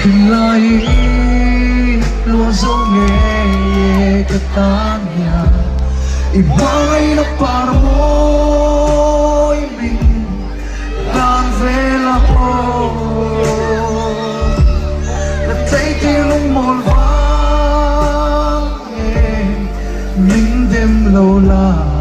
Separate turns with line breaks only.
Kelahi luwazong katanya ibangay na para mo ibig dan vela ko natay tilong molva min dem lola